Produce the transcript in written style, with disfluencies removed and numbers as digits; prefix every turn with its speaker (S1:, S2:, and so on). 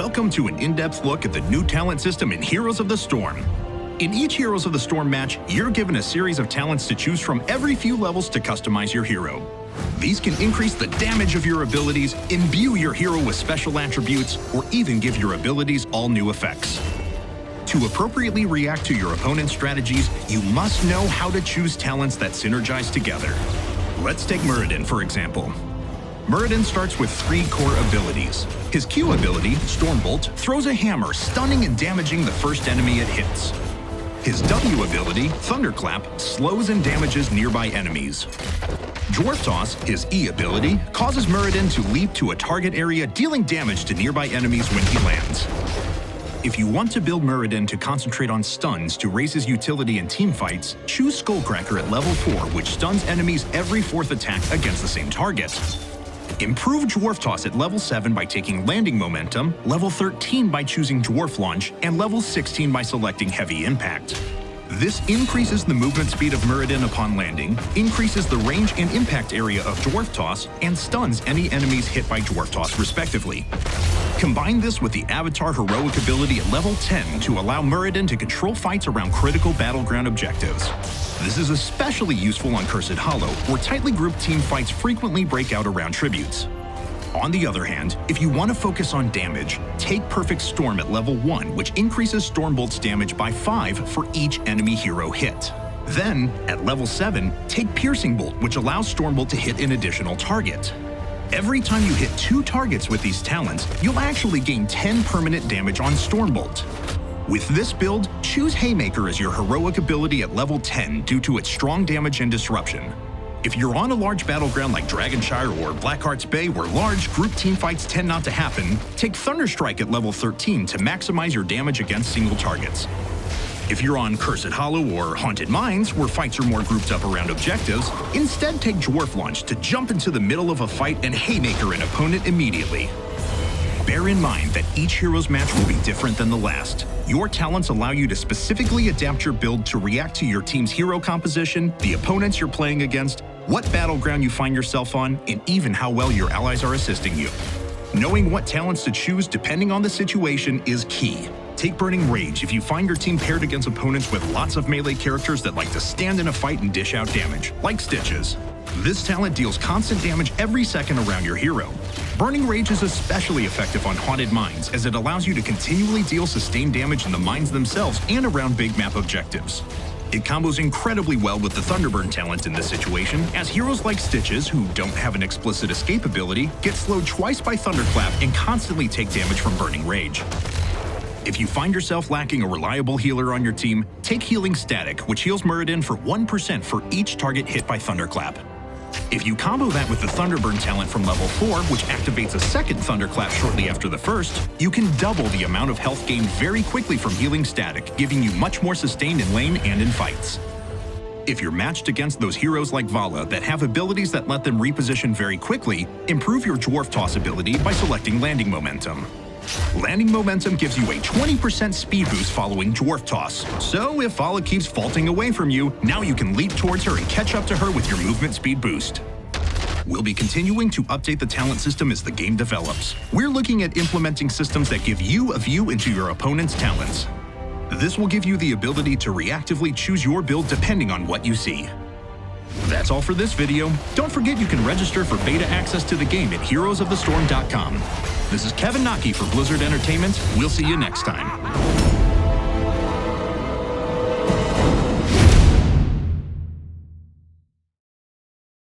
S1: Welcome to an in-depth look at the new talent system in Heroes of the Storm. In each Heroes of the Storm match, you're given a series of talents to choose from every few levels to customize your hero. These can increase the damage of your abilities, imbue your hero with special attributes, or even give your abilities all new effects. To appropriately react to your opponent's strategies, you must know how to choose talents that synergize together. Let's take Muradin, for example. Muradin starts with 3 core abilities. His Q ability, Stormbolt, throws a hammer, stunning and damaging the first enemy it hits. His W ability, Thunderclap, slows and damages nearby enemies. Dwarf Toss, his E ability, causes Muradin to leap to a target area, dealing damage to nearby enemies when he lands. If you want to build Muradin to concentrate on stuns to raise his utility in teamfights, choose Skullcracker at level 4, which stuns enemies every 4th attack against the same target. Improve Dwarf Toss at level 7 by taking Landing Momentum, level 13 by choosing Dwarf Launch, and level 16 by selecting Heavy Impact. This increases the movement speed of Muradin upon landing, increases the range and impact area of Dwarf Toss, and stuns any enemies hit by Dwarf Toss respectively. Combine this with the Avatar Heroic ability at level 10 to allow Muradin to control fights around critical battleground objectives. This is especially useful on Cursed Hollow, where tightly grouped team fights frequently break out around tributes. On the other hand, if you want to focus on damage, take Perfect Storm at level 1, which increases Stormbolt's damage by 5 for each enemy hero hit. Then, at level 7, take Piercing Bolt, which allows Stormbolt to hit an additional target. Every time you hit 2 targets with these talents, you'll actually gain 10 permanent damage on Stormbolt. With this build, choose Haymaker as your heroic ability at level 10 due to its strong damage and disruption. If you're on a large battleground like Dragonshire or Blackheart's Bay where large group teamfights tend not to happen, take Thunderstrike at level 13 to maximize your damage against single targets. If you're on Cursed Hollow or Haunted Mines, where fights are more grouped up around objectives, instead take Dwarf Launch to jump into the middle of a fight and Haymaker an opponent immediately. Bear in mind that each hero's match will be different than the last. Your talents allow you to specifically adapt your build to react to your team's hero composition, the opponents you're playing against, what battleground you find yourself on, and even how well your allies are assisting you. Knowing what talents to choose depending on the situation is key. Take Burning Rage if you find your team paired against opponents with lots of melee characters that like to stand in a fight and dish out damage, like Stitches. This talent deals constant damage every second around your hero. Burning Rage is especially effective on Haunted Mines, as it allows you to continually deal sustained damage in the mines themselves and around big map objectives. It combos incredibly well with the Thunderburn talent in this situation, as heroes like Stitches, who don't have an explicit escape ability, get slowed twice by Thunderclap and constantly take damage from Burning Rage. If you find yourself lacking a reliable healer on your team, take Healing Static, which heals Muradin for 1% for each target hit by Thunderclap. If you combo that with the Thunderburn talent from level 4, which activates a second Thunderclap shortly after the first, you can double the amount of health gained very quickly from Healing Static, giving you much more sustain in lane and in fights. If you're matched against those heroes like Vala that have abilities that let them reposition very quickly, improve your Dwarf Toss ability by selecting Landing Momentum. Landing Momentum gives you a 20% speed boost following Dwarf Toss, so if Vala keeps faulting away from you, now you can leap towards her and catch up to her with your movement speed boost. We'll be continuing to update the talent system as the game develops. We're looking at implementing systems that give you a view into your opponent's talents. This will give you the ability to reactively choose your build depending on what you see. That's all for this video. Don't forget you can register for beta access to the game at heroesofthestorm.com. This is Kevin Nok for Blizzard Entertainment. We'll see you next time.